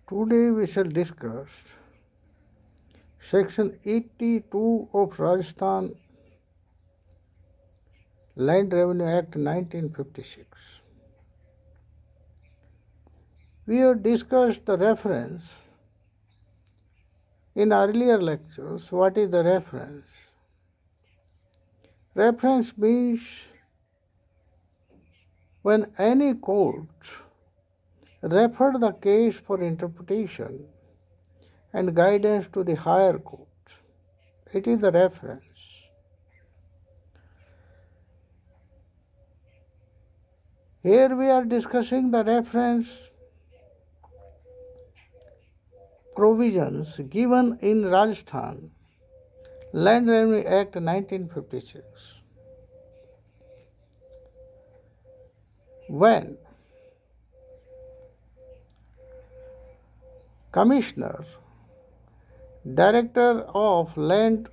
Today we shall discuss Section 82 of Rajasthan Land Revenue Act 1956. We have discussed the reference in earlier lectures. What is the reference? Reference means when any court referred the case for interpretation and guidance to the higher court. It is the reference. Here we are discussing the reference provisions given in Rajasthan Land Revenue Act 1956. When Commissioner, Director of Land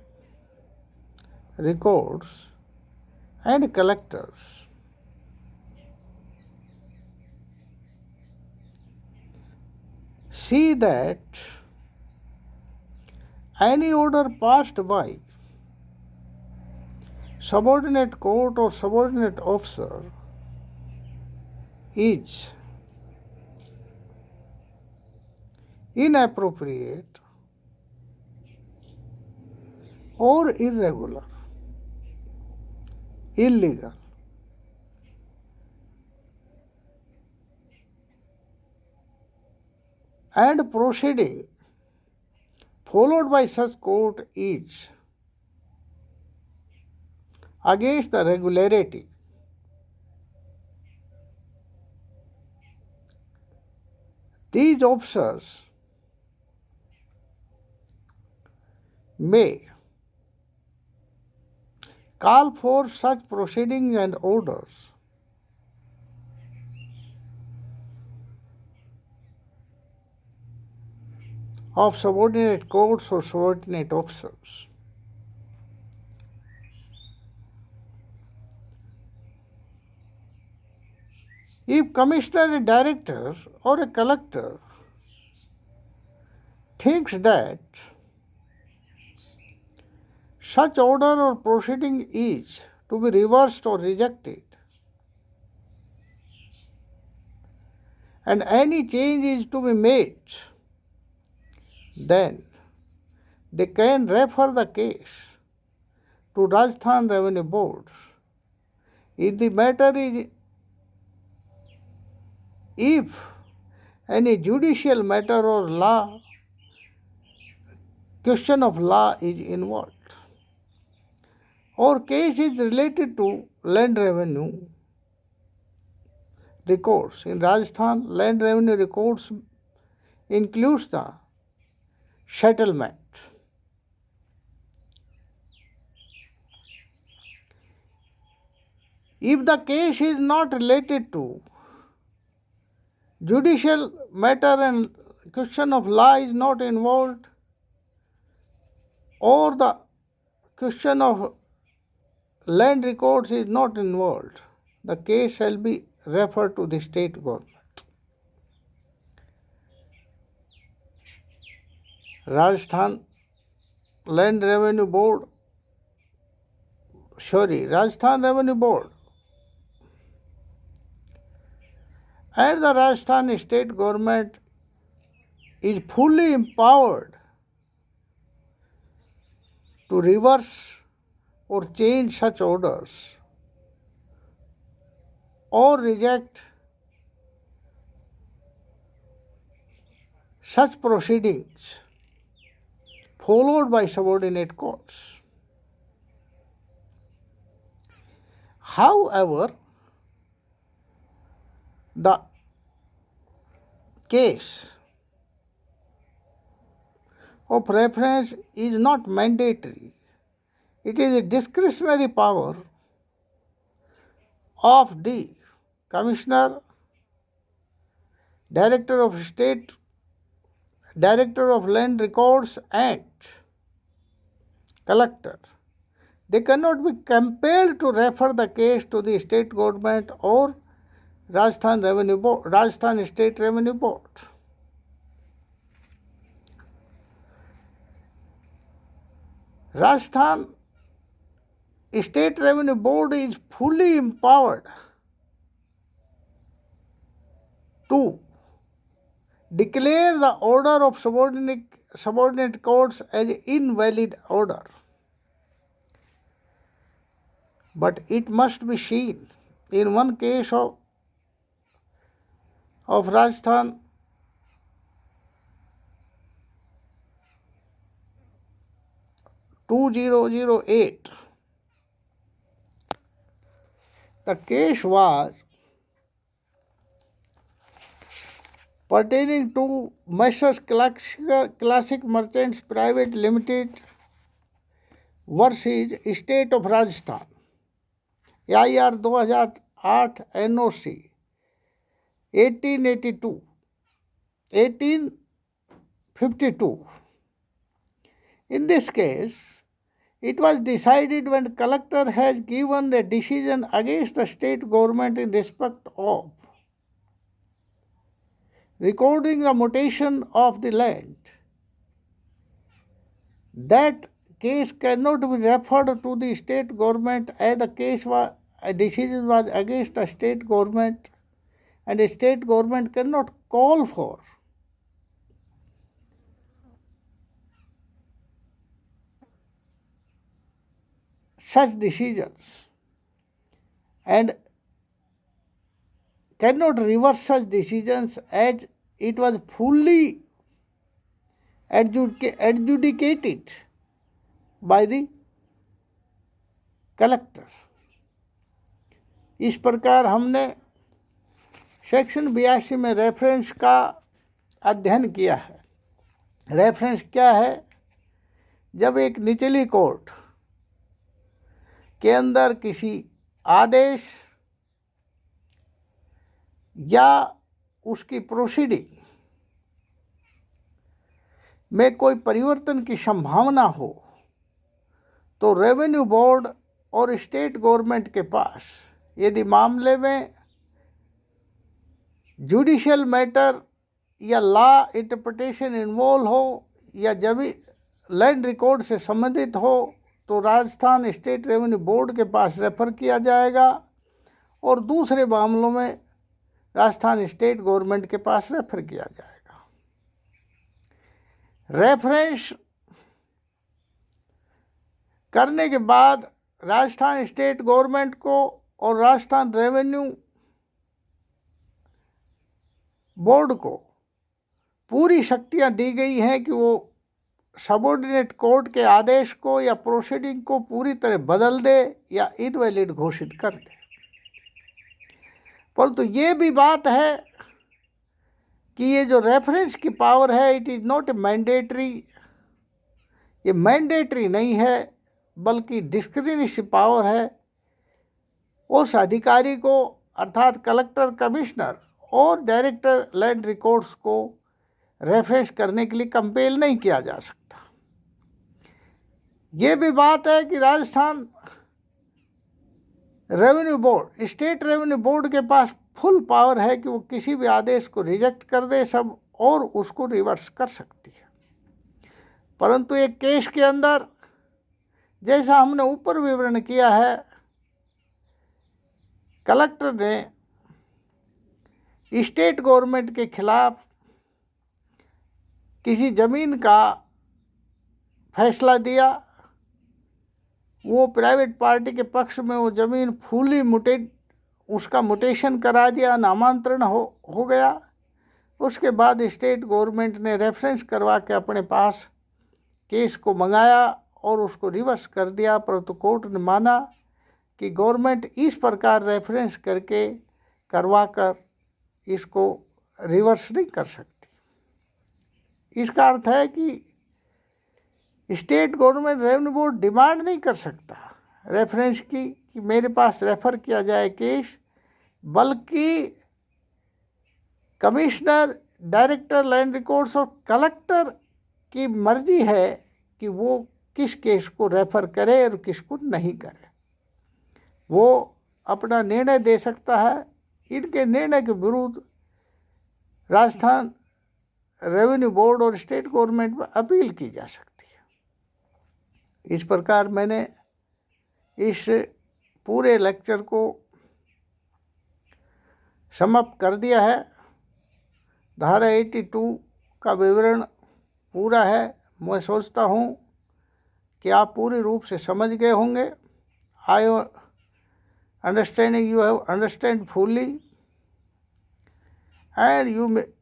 Records and Collectors see that any order passed by subordinate court or subordinate officer is inappropriate or irregular, illegal, and proceeding followed by such court is against the regularity, these officers may call for such proceedings and orders of subordinate courts or subordinate officers. If commissioner, a director, or a collector thinks that such order or proceeding is to be reversed or rejected, and any change is to be made, then they can refer the case to Rajasthan Revenue Board. If any judicial matter or law, question of law is involved, or case is related to land revenue records. In Rajasthan, land revenue records includes the settlement. If the case is not related to judicial matter and question of law is not involved, or the question of land records is not involved, the case shall be referred to the state government. Rajasthan Revenue Board and the Rajasthan state government is fully empowered to reverse or change such orders or reject such proceedings followed by subordinate courts. However, the case of reference is not mandatory. It is a discretionary power of the Commissioner, Director of State, Director of Land Records and Collector. They cannot be compelled to refer the case to the state government or Rajasthan State Revenue Board. Rajasthan State Revenue Board is fully empowered to declare the order of subordinate courts as invalid order. But it must be seen, in one case of Rajasthan, (2008), the case was pertaining to Messrs Classic Merchants Private Limited versus State of Rajasthan, AIR 2008 NOC 1852. In this case, it was decided when collector has given a decision against the state government in respect of recording the mutation of the land, that case cannot be referred to the state government, as the decision was against the state government, and the state government cannot call for such decisions and cannot reverse such decisions, as it was fully adjudicated by the collector. इस प्रकार हमने section 82 में reference का अध्ययन किया है। Reference क्या है? जब एक निचली कोर्ट के अंदर किसी आदेश या उसकी प्रोसीडिंग में कोई परिवर्तन की संभावना हो, तो रेवेन्यू बोर्ड और स्टेट गवर्नमेंट के पास, यदि मामले में जुडिशियल मैटर या लॉ इंटरप्रिटेशन इन्वॉल्व हो या जब लैंड रिकॉर्ड से संबंधित हो, तो राजस्थान स्टेट रेवेन्यू बोर्ड के पास रेफर किया जाएगा और दूसरे मामलों में राजस्थान स्टेट गवर्नमेंट के पास रेफर किया जाएगा। रेफरेंस करने के बाद राजस्थान स्टेट गवर्नमेंट को और राजस्थान रेवेन्यू बोर्ड को पूरी शक्तियां दी गई हैं कि वो सबऑर्डिनेट कोर्ट के आदेश को या प्रोसीडिंग को पूरी तरह बदल दे या इनवैलिड घोषित कर दे। परंतु ये भी बात है कि ये जो रेफरेंस की पावर है, इट इज़ नॉट मैंडेटरी, ये मैंडेटरी नहीं है, बल्कि डिस्क्रिशनरी पावर है। उस अधिकारी को अर्थात कलेक्टर, कमिश्नर और डायरेक्टर लैंड रिकॉर्ड्स को रेफरेंस करने के लिए कंपेल नहीं किया जा सकता। ये भी बात है कि Rajasthan revenue board, state revenue board के पास फुल पावर है कि वो किसी भी आदेश को रिजेक्ट कर दे सब और उसको रिवर्स कर सकती है। परंतु एक केस के अंदर, जैसा हमने ऊपर विवरण किया है, कलेक्टर ने स्टेट गवर्नमेंट के खिलाफ किसी ज़मीन का फैसला दिया, वो प्राइवेट पार्टी के पक्ष में वो ज़मीन फुली उसका मुटेशन करा दिया, नामांतरण हो गया। उसके बाद स्टेट गवर्नमेंट ने रेफरेंस करवा के अपने पास केस को मंगाया और उसको रिवर्स कर दिया, परंतु कोर्ट ने माना कि गवर्नमेंट इस प्रकार रेफरेंस करके करवा कर इसको रिवर्स नहीं कर सकती। इसका अर्थ है कि state government revenue board demand नहीं कर सकता रेफरेंस की कि मेरे पास रेफ़र किया जाए केस, बल्कि कमिश्नर, डायरेक्टर लैंड रिकॉर्ड्स और कलेक्टर की मर्जी है कि वो किस केस को रेफ़र करे और किसको नहीं करे। वो अपना निर्णय दे सकता है। इनके निर्णय के विरुद्ध राजस्थान रेवेन्यू बोर्ड और स्टेट गवर्नमेंट में अपील की जा सकती है। इस प्रकार मैंने इस पूरे लेक्चर को समाप्त कर दिया है। धारा 82 का विवरण पूरा है। मैं सोचता हूँ कि आप पूरी रूप से समझ गए होंगे। I understanding you have understand fully and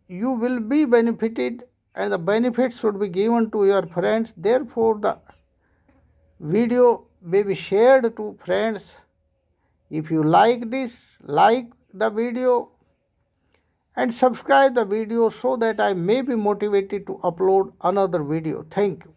you will be benefited, and the benefits should be given to your friends. Therefore the video may be shared to friends. If you like this, like the video and subscribe the video so that I may be motivated to upload another video. Thank you.